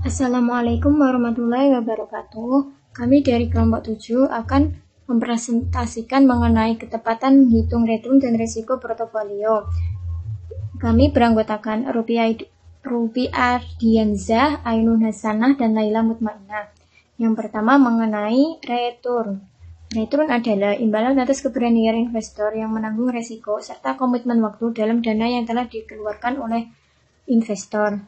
Assalamualaikum warahmatullahi wabarakatuh. Kami dari kelompok 7 akan mempresentasikan mengenai ketepatan menghitung return dan risiko portofolio. Kami beranggotakan Rupi Ardianzah, Ainun Hasanah, dan Laila Mutmainah. Yang pertama mengenai return. Return adalah imbalan atas keberanian investor yang menanggung risiko serta komitmen waktu dalam dana yang telah dikeluarkan oleh investor.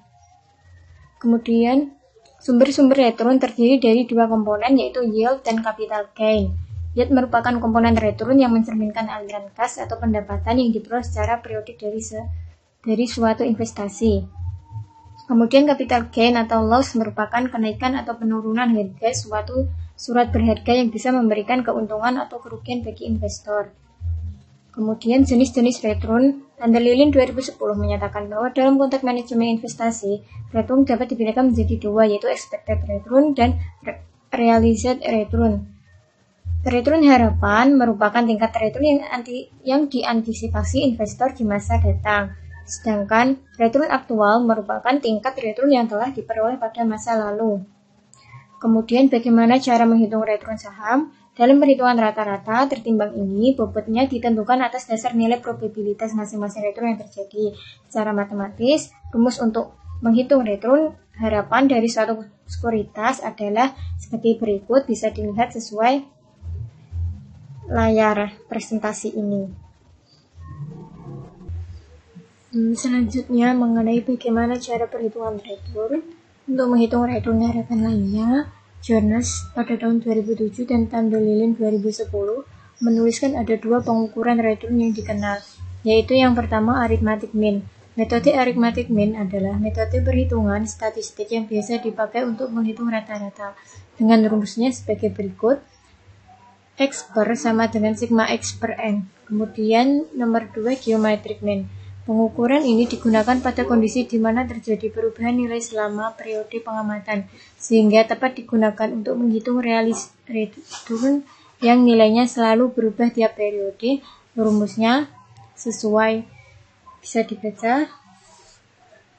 Kemudian, sumber-sumber return terdiri dari dua komponen, yaitu yield dan capital gain. Yield merupakan komponen return yang mencerminkan aliran kas atau pendapatan yang diperoleh secara periodik dari suatu investasi. Kemudian capital gain atau loss merupakan kenaikan atau penurunan harga suatu surat berharga yang bisa memberikan keuntungan atau kerugian bagi investor. Kemudian jenis-jenis return. Tanda Lilin 2010 menyatakan bahwa dalam konteks manajemen investasi, return dapat dibedakan menjadi dua, yaitu expected return dan realized return. Return harapan merupakan tingkat return yang diantisipasi investor di masa datang. Sedangkan return aktual merupakan tingkat return yang telah diperoleh pada masa lalu. Kemudian bagaimana cara menghitung return saham? Dalam perhitungan rata-rata tertimbang ini, bobotnya ditentukan atas dasar nilai probabilitas masing-masing return yang terjadi. Secara matematis, rumus untuk menghitung return harapan dari suatu sekuritas adalah seperti berikut, bisa dilihat sesuai layar presentasi ini. Selanjutnya mengenai bagaimana cara perhitungan return. Untuk menghitung return harapan lainnya, Jones pada tahun 2007 dan Tanda Lilin 2010 menuliskan ada dua pengukuran return yang dikenal, yaitu yang pertama arithmetic mean. Metode arithmetic mean adalah metode perhitungan statistik yang biasa dipakai untuk menghitung rata-rata, dengan rumusnya sebagai berikut. X per sama dengan sigma X per N. Kemudian nomor 2 geometric mean. Pengukuran ini digunakan pada kondisi di mana terjadi perubahan nilai selama periode pengamatan, sehingga tepat digunakan untuk menghitung return yang nilainya selalu berubah tiap periode. Rumusnya sesuai bisa dibaca.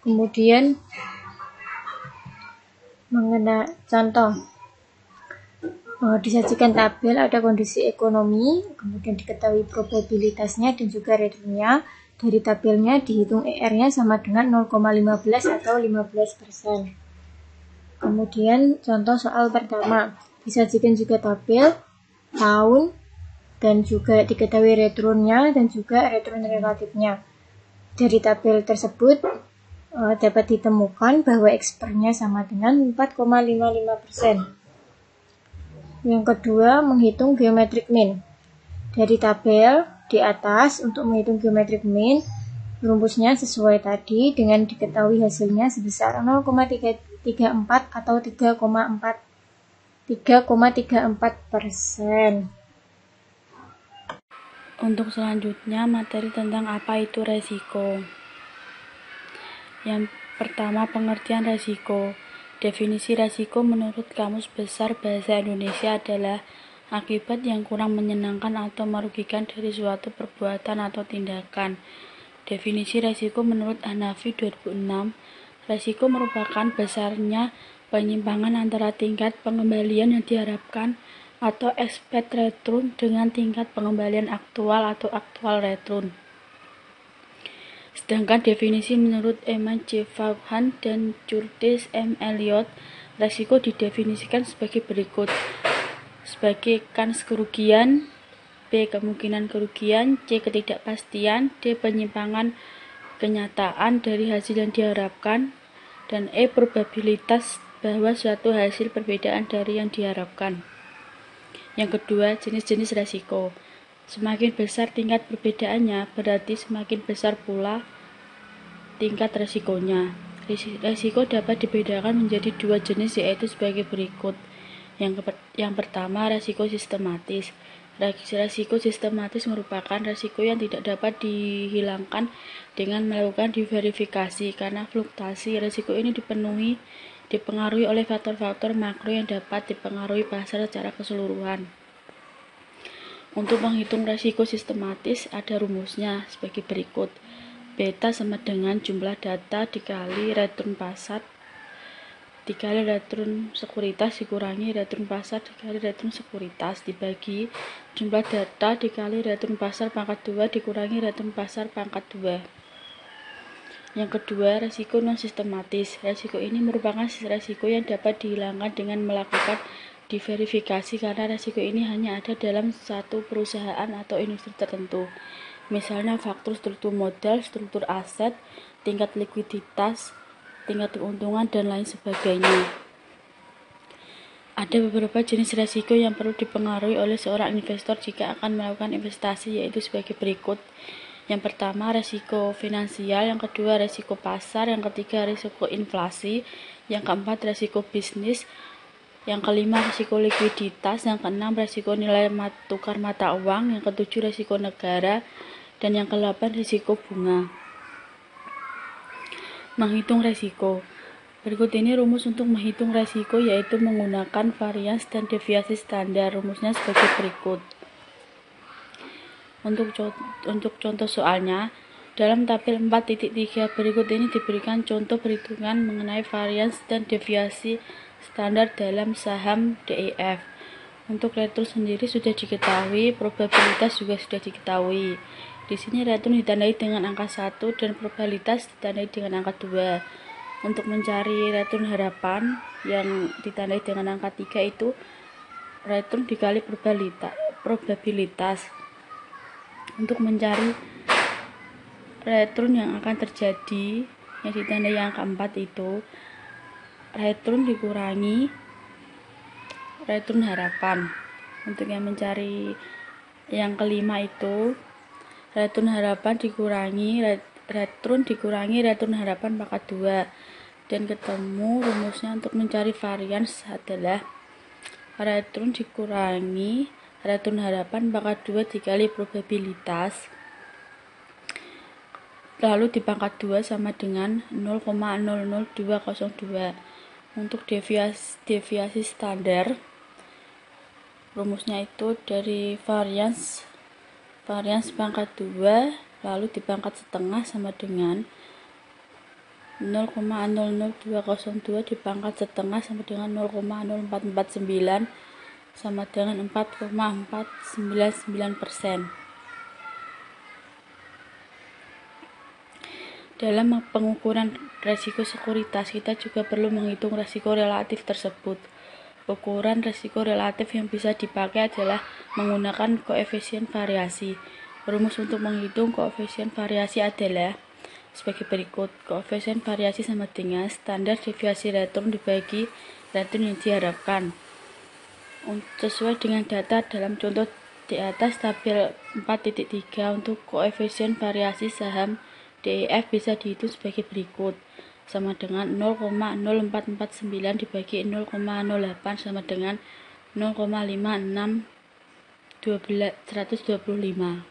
Kemudian mengenai contoh, disajikan tabel, ada kondisi ekonomi, kemudian diketahui probabilitasnya dan juga returnnya. Dari tabelnya dihitung ER-nya sama dengan 0,15 atau 15%. Kemudian contoh soal pertama, disajikan juga tabel, tahun, dan juga diketahui returnnya dan juga return relatifnya. Dari tabel tersebut dapat ditemukan bahwa X-nya sama dengan 4,55%. Yang kedua, menghitung geometric mean. Dari tabel di atas, untuk menghitung geometric mean, rumusnya sesuai tadi dengan diketahui hasilnya sebesar 0,334 atau 3,34%. Untuk selanjutnya, materi tentang apa itu resiko. Yang pertama, pengertian resiko. Definisi resiko menurut Kamus Besar Bahasa Indonesia adalah akibat yang kurang menyenangkan atau merugikan dari suatu perbuatan atau tindakan. Definisi resiko menurut Hanafi 2006, resiko merupakan besarnya penyimpangan antara tingkat pengembalian yang diharapkan atau expected return dengan tingkat pengembalian aktual atau actual return. Sedangkan definisi menurut Eman C. Vaughan dan Curtis M. Elliot, resiko didefinisikan sebagai berikut. Sebagai kans kerugian, B. kemungkinan kerugian, C. ketidakpastian, D. penyimpangan kenyataan dari hasil yang diharapkan, dan E. probabilitas bahwa suatu hasil perbedaan dari yang diharapkan. Yang kedua, jenis-jenis resiko. Semakin besar tingkat perbedaannya, berarti semakin besar pula tingkat resikonya. Resiko dapat dibedakan menjadi dua jenis, yaitu sebagai berikut. Yang pertama, resiko sistematis. Resiko sistematis merupakan resiko yang tidak dapat dihilangkan dengan melakukan diverifikasi, karena fluktuasi resiko ini dipengaruhi oleh faktor-faktor makro yang dapat dipengaruhi pasar secara keseluruhan. Untuk menghitung resiko sistematis ada rumusnya sebagai berikut. Beta sama dengan jumlah data dikali return pasar dikali return sekuritas dikurangi return pasar dikali return sekuritas dibagi jumlah data dikali return pasar pangkat 2 dikurangi return pasar pangkat 2. Yang kedua, resiko non-sistematis. Resiko ini merupakan resiko yang dapat dihilangkan dengan melakukan diverifikasi karena resiko ini hanya ada dalam satu perusahaan atau industri tertentu. Misalnya faktor struktur modal, struktur aset, tingkat likuiditas, tingkat keuntungan, dan lain sebagainya. Ada beberapa jenis resiko yang perlu dipengaruhi oleh seorang investor jika akan melakukan investasi, yaitu sebagai berikut. Yang pertama, resiko finansial. Yang kedua, resiko pasar. Yang ketiga, resiko inflasi. Yang keempat, resiko bisnis. Yang kelima, resiko likuiditas. Yang keenam, resiko nilai tukar mata uang. Yang ketujuh, resiko negara. Dan yang kedelapan, risiko bunga. Menghitung resiko. Berikut ini rumus untuk menghitung resiko, yaitu menggunakan varians dan deviasi standar. Rumusnya sebagai berikut. Untuk contoh soalnya, dalam tabel 4.3 berikut ini diberikan contoh perhitungan mengenai varians dan deviasi standar dalam saham DIF. Untuk return sendiri sudah diketahui, probabilitas juga sudah diketahui. Di sini return ditandai dengan angka 1 dan probabilitas ditandai dengan angka 2. Untuk mencari return harapan yang ditandai dengan angka 3 itu return dikali probabilitas. Untuk mencari return yang akan terjadi yang ditandai angka 4 itu return dikurangi return harapan. Untuk yang mencari yang kelima itu return harapan dikurangi return harapan pangkat 2, dan ketemu rumusnya. Untuk mencari varians adalah return dikurangi return harapan pangkat 2 dikali probabilitas lalu dipangkat 2 sama dengan 0,00202. Untuk deviasi standar, rumusnya itu dari varians pangkat 2 lalu dipangkat setengah sama dengan 0,00202 dipangkat setengah sama dengan 0,0449 sama dengan 4,499%. Dalam pengukuran resiko sekuritas, kita juga perlu menghitung resiko relatif tersebut. Ukuran resiko relatif yang bisa dipakai adalah menggunakan koefisien variasi. Rumus untuk menghitung koefisien variasi adalah sebagai berikut. Koefisien variasi sama dengan standar deviasi return dibagi return yang diharapkan. Sesuai dengan data dalam contoh di atas tabel 4.3, untuk koefisien variasi saham DIF bisa dihitung sebagai berikut, sama dengan 0,0449 dibagi 0,08 sama dengan 0,56125.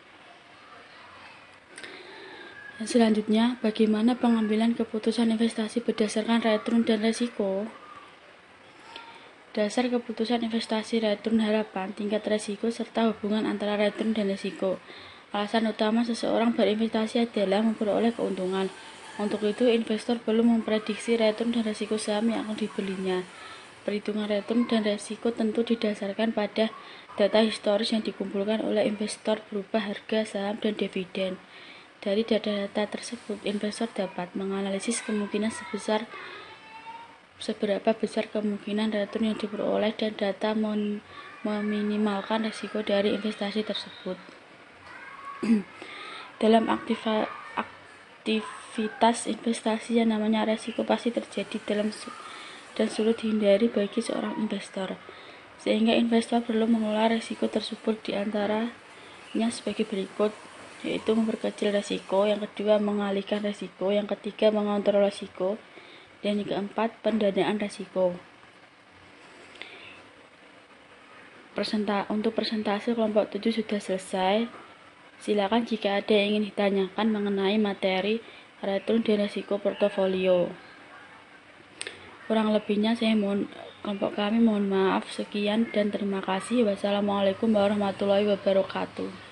Selanjutnya, bagaimana pengambilan keputusan investasi berdasarkan return dan resiko? Dasar keputusan investasi return harapan, tingkat resiko, serta hubungan antara return dan resiko. Alasan utama seseorang berinvestasi adalah memperoleh keuntungan. Untuk itu, investor perlu memprediksi return dan resiko saham yang akan dibelinya. Perhitungan return dan resiko tentu didasarkan pada data historis yang dikumpulkan oleh investor berupa harga saham dan dividen. Dari data-data tersebut, investor dapat menganalisis kemungkinan seberapa besar kemungkinan return yang diperoleh, dan data meminimalkan risiko dari investasi tersebut. Dalam aktivitas investasi yang namanya resiko pasti terjadi dan sulit dihindari bagi seorang investor, sehingga investor perlu mengelola risiko tersebut. Di antaranya sebagai berikut, yaitu memperkecil risiko, yang kedua mengalihkan risiko, yang ketiga mengontrol risiko, dan yang keempat pendanaan risiko. Untuk presentasi kelompok 7 sudah selesai. Silakan jika ada yang ingin ditanyakan mengenai materi return dan risiko portofolio. Kurang lebihnya kelompok kami mohon maaf. Sekian dan terima kasih. Wassalamualaikum warahmatullahi wabarakatuh.